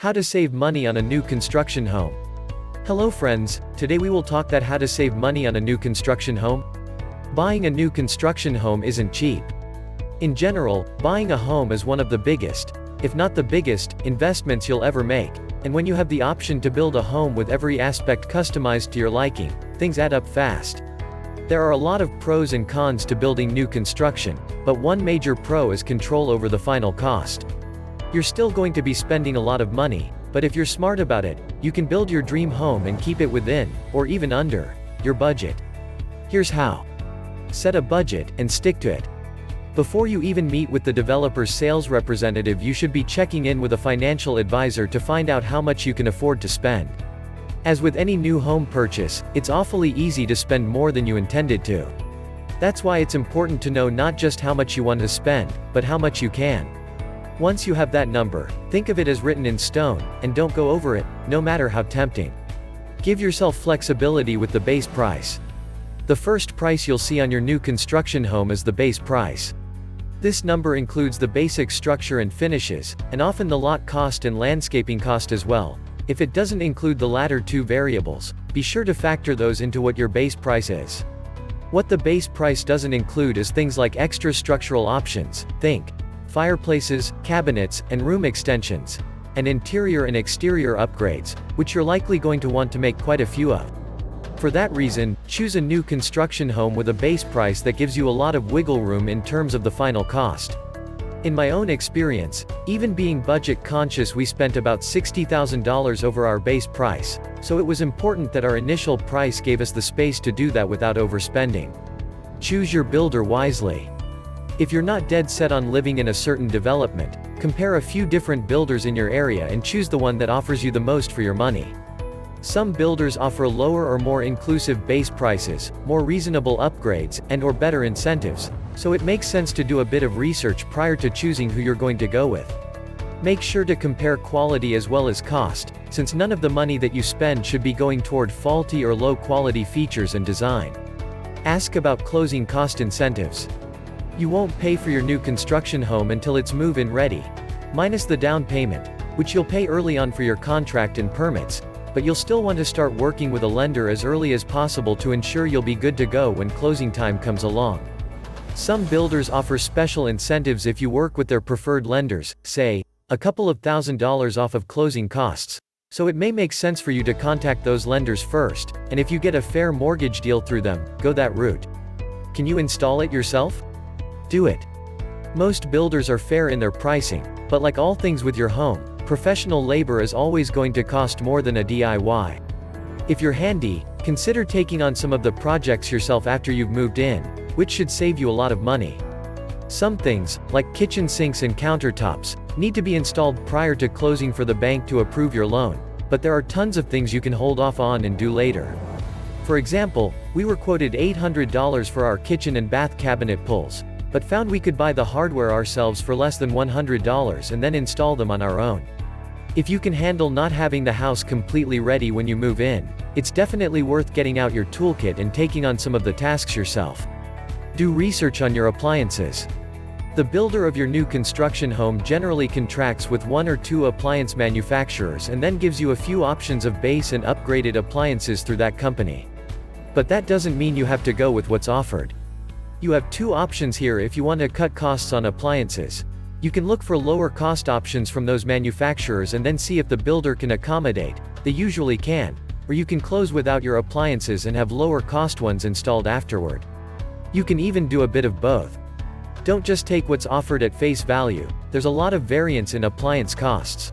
How to save money on a new construction home. Hello friends, today we will talk that how to save money on a new construction home. Buying a new construction home isn't cheap. In general, buying a home is one of the biggest, if not the biggest, investments you'll ever make, and when you have the option to build a home with every aspect customized to your liking, things add up fast. There are a lot of pros and cons to building new construction, but one major pro is control over the final cost. You're still going to be spending a lot of money, but if you're smart about it, you can build your dream home and keep it within, or even under, your budget. Here's how. Set a budget, and stick to it. Before you even meet with the developer's sales representative, you should be checking in with a financial advisor to find out how much you can afford to spend. As with any new home purchase, it's awfully easy to spend more than you intended to. That's why it's important to know not just how much you want to spend, but how much you can. Once you have that number, think of it as written in stone, and don't go over it, no matter how tempting. Give yourself flexibility with the base price. The first price you'll see on your new construction home is the base price. This number includes the basic structure and finishes, and often the lot cost and landscaping cost as well. If it doesn't include the latter two variables, be sure to factor those into what your base price is. What the base price doesn't include is things like extra structural options, think fireplaces, cabinets, and room extensions, and interior and exterior upgrades, which you're likely going to want to make quite a few of. For that reason, choose a new construction home with a base price that gives you a lot of wiggle room in terms of the final cost. In my own experience, even being budget conscious, we spent about $60,000 over our base price, so it was important that our initial price gave us the space to do that without overspending. Choose your builder wisely. If you're not dead set on living in a certain development, compare a few different builders in your area and choose the one that offers you the most for your money. Some builders offer lower or more inclusive base prices, more reasonable upgrades, and/or better incentives, so it makes sense to do a bit of research prior to choosing who you're going to go with. Make sure to compare quality as well as cost, since none of the money that you spend should be going toward faulty or low quality features and design. Ask about closing cost incentives. You won't pay for your new construction home until it's move-in ready, minus the down payment, which you'll pay early on for your contract and permits, but you'll still want to start working with a lender as early as possible to ensure you'll be good to go when closing time comes along. Some builders offer special incentives if you work with their preferred lenders, say, a couple of $1,000s off of closing costs, so it may make sense for you to contact those lenders first, and if you get a fair mortgage deal through them, go that route. Can you install it yourself? Do it. Most builders are fair in their pricing, but like all things with your home, professional labor is always going to cost more than a DIY. If you're handy, consider taking on some of the projects yourself after you've moved in, which should save you a lot of money. Some things, like kitchen sinks and countertops, need to be installed prior to closing for the bank to approve your loan, but there are tons of things you can hold off on and do later. For example, we were quoted $800 for our kitchen and bath cabinet pulls, but found we could buy the hardware ourselves for less than $100 and then install them on our own. If you can handle not having the house completely ready when you move in, it's definitely worth getting out your toolkit and taking on some of the tasks yourself. Do research on your appliances. The builder of your new construction home generally contracts with one or two appliance manufacturers and then gives you a few options of base and upgraded appliances through that company. But that doesn't mean you have to go with what's offered. You have two options here if you want to cut costs on appliances. You can look for lower cost options from those manufacturers and then see if the builder can accommodate. They usually can. Or you can close without your appliances and have lower cost ones installed afterward. You can even do a bit of both. Don't just take what's offered at face value, there's a lot of variance in appliance costs.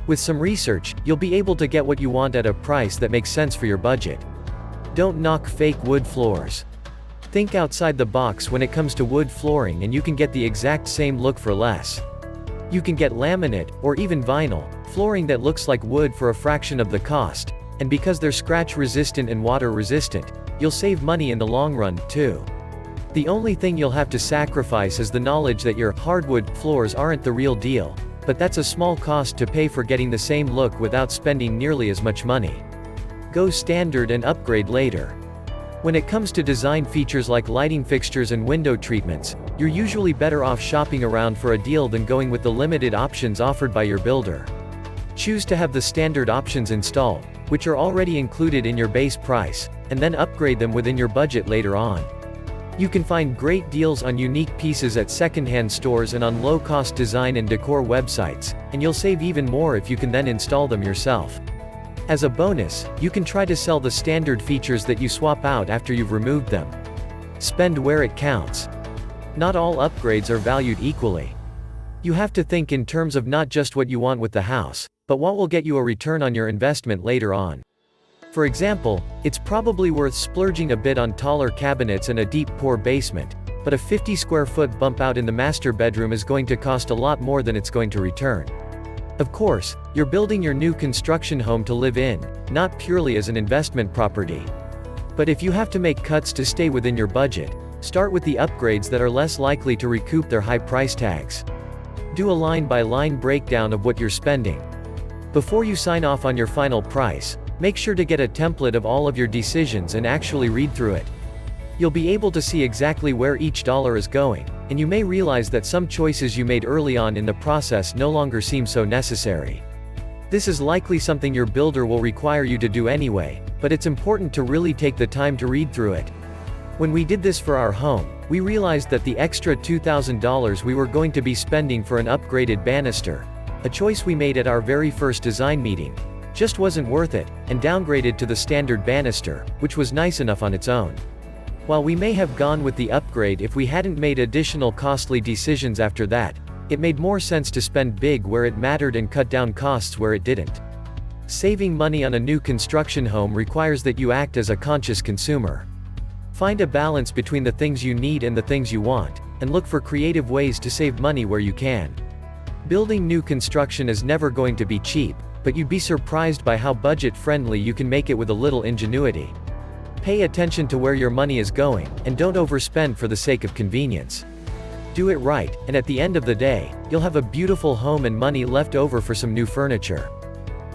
With some research, you'll be able to get what you want at a price that makes sense for your budget. Don't knock fake wood floors. Think outside the box when it comes to wood flooring, and you can get the exact same look for less. You can get laminate, or even vinyl, flooring that looks like wood for a fraction of the cost, and because they're scratch resistant and water resistant, you'll save money in the long run, too. The only thing you'll have to sacrifice is the knowledge that your hardwood floors aren't the real deal, but that's a small cost to pay for getting the same look without spending nearly as much money. Go standard and upgrade later. When it comes to design features like lighting fixtures and window treatments, you're usually better off shopping around for a deal than going with the limited options offered by your builder. Choose to have the standard options installed, which are already included in your base price, and then upgrade them within your budget later on. You can find great deals on unique pieces at secondhand stores and on low-cost design and decor websites, and you'll save even more if you can then install them yourself. As a bonus, you can try to sell the standard features that you swap out after you've removed them. Spend where it counts. Not all upgrades are valued equally. You have to think in terms of not just what you want with the house, but what will get you a return on your investment later on. For example, it's probably worth splurging a bit on taller cabinets and a deep pour basement, but a 50 square foot bump out in the master bedroom is going to cost a lot more than it's going to return. Of course, you're building your new construction home to live in, not purely as an investment property. But if you have to make cuts to stay within your budget, start with the upgrades that are less likely to recoup their high price tags. Do a line-by-line breakdown of what you're spending. Before you sign off on your final price, make sure to get a template of all of your decisions and actually read through it. You'll be able to see exactly where each dollar is going, and you may realize that some choices you made early on in the process no longer seem so necessary. This is likely something your builder will require you to do anyway, but it's important to really take the time to read through it. When we did this for our home, we realized that the extra $2,000 we were going to be spending for an upgraded banister, a choice we made at our very first design meeting, just wasn't worth it, and downgraded to the standard banister, which was nice enough on its own. While we may have gone with the upgrade if we hadn't made additional costly decisions after that, it made more sense to spend big where it mattered and cut down costs where it didn't. Saving money on a new construction home requires that you act as a conscious consumer. Find a balance between the things you need and the things you want, and look for creative ways to save money where you can. Building new construction is never going to be cheap, but you'd be surprised by how budget-friendly you can make it with a little ingenuity. Pay attention to where your money is going, and don't overspend for the sake of convenience. Do it right, and at the end of the day, you'll have a beautiful home and money left over for some new furniture.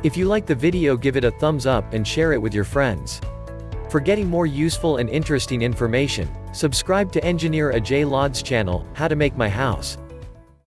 If you like the video, give it a thumbs up and share it with your friends. For getting more useful and interesting information, subscribe to Engineer Ajay Lod's channel, How to Make My House.